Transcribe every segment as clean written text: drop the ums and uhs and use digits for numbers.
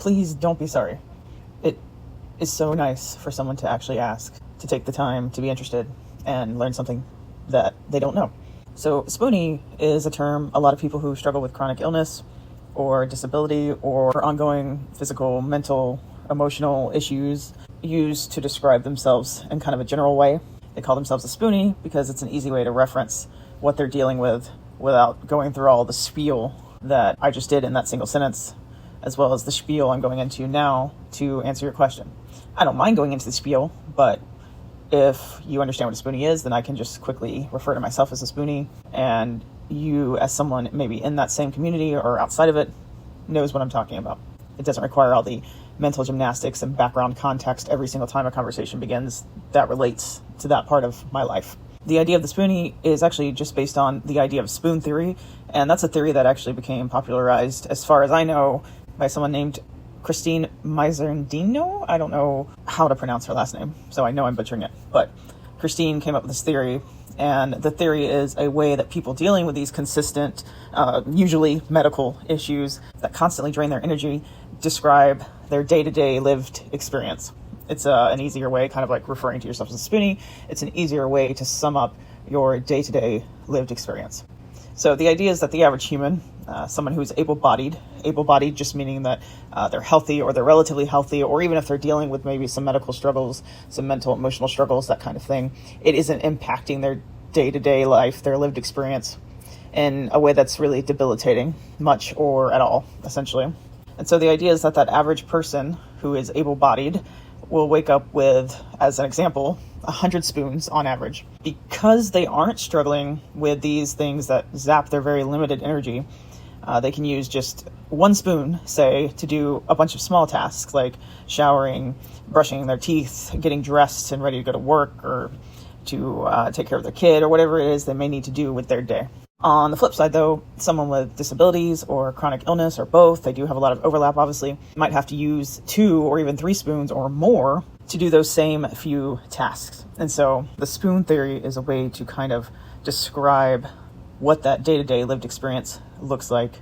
please don't be sorry. It is so nice for someone to actually ask, to take the time to be interested and learn something that they don't know. So Spoonie is a term a lot of people who struggle with chronic illness or disability or ongoing physical, mental, emotional issues use to describe themselves in kind of a general way. They call themselves a Spoonie because it's an easy way to reference what they're dealing with without going through all the spiel that I just did in that single sentence, as well as the spiel I'm going into now to answer your question. I don't mind going into the spiel, but if you understand what a Spoonie is, then I can just quickly refer to myself as a Spoonie, and you, as someone maybe in that same community or outside of it, knows what I'm talking about. It doesn't require all the mental gymnastics and background context every single time a conversation begins that relates to that part of my life. The idea of the Spoonie is actually just based on the idea of spoon theory, and that's a theory that actually became popularized, as far as I know, by someone named Christine Mizardino. I don't know how to pronounce her last name, so I know I'm butchering it, but Christine came up with this theory, and the theory is a way that people dealing with these consistent, usually medical issues that constantly drain their energy, describe their day-to-day lived experience. It's an easier way, kind of like referring to yourself as a Spoonie. It's an easier way to sum up your day-to-day lived experience. So the idea is that the average human, someone who's able-bodied just meaning that they're healthy or they're relatively healthy, or even if they're dealing with maybe some medical struggles, some mental, emotional struggles, that kind of thing, it isn't impacting their day-to-day life, their lived experience, in a way that's really debilitating, much or at all, essentially. And so the idea is that average person who is able-bodied will wake up with, as an example, 100 spoons on average. Because they aren't struggling with these things that zap their very limited energy, they can use just one spoon, say, to do a bunch of small tasks like showering, brushing their teeth, getting dressed and ready to go to work, or to take care of their kid, or whatever it is they may need to do with their day. On the flip side, though, someone with disabilities or chronic illness or both, they do have a lot of overlap, obviously, might have to use 2 or even 3 spoons or more to do those same few tasks. And so the spoon theory is a way to kind of describe what that day-to-day lived experience looks like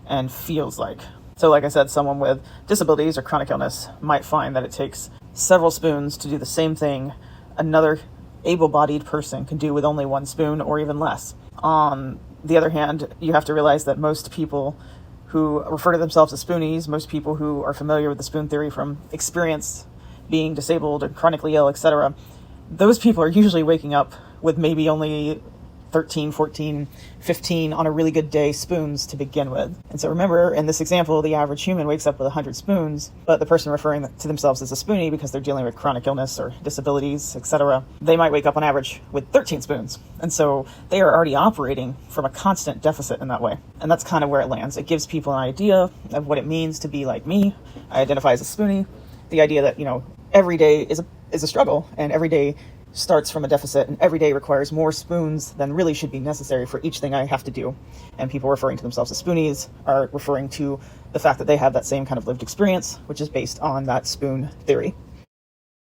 and feels like. So like I said, someone with disabilities or chronic illness might find that it takes several spoons to do the same thing another able-bodied person can do with only 1 spoon or even less. On the other hand, you have to realize that most people who refer to themselves as Spoonies, most people who are familiar with the spoon theory from experience being disabled or chronically ill, etc., those people are usually waking up with maybe only 13, 14, 15 on a really good day spoons to begin with. And so remember, in this example, the average human wakes up with 100 spoons, but the person referring to themselves as a Spoonie because they're dealing with chronic illness or disabilities, etc., they might wake up on average with 13 spoons. And so they are already operating from a constant deficit in that way. And that's kind of where it lands. It gives people an idea of what it means to be like me. I identify as a Spoonie. The idea that, every day is a struggle, and every day starts from a deficit, and every day requires more spoons than really should be necessary for each thing I have to do. And people referring to themselves as Spoonies are referring to the fact that they have that same kind of lived experience, which is based on that spoon theory.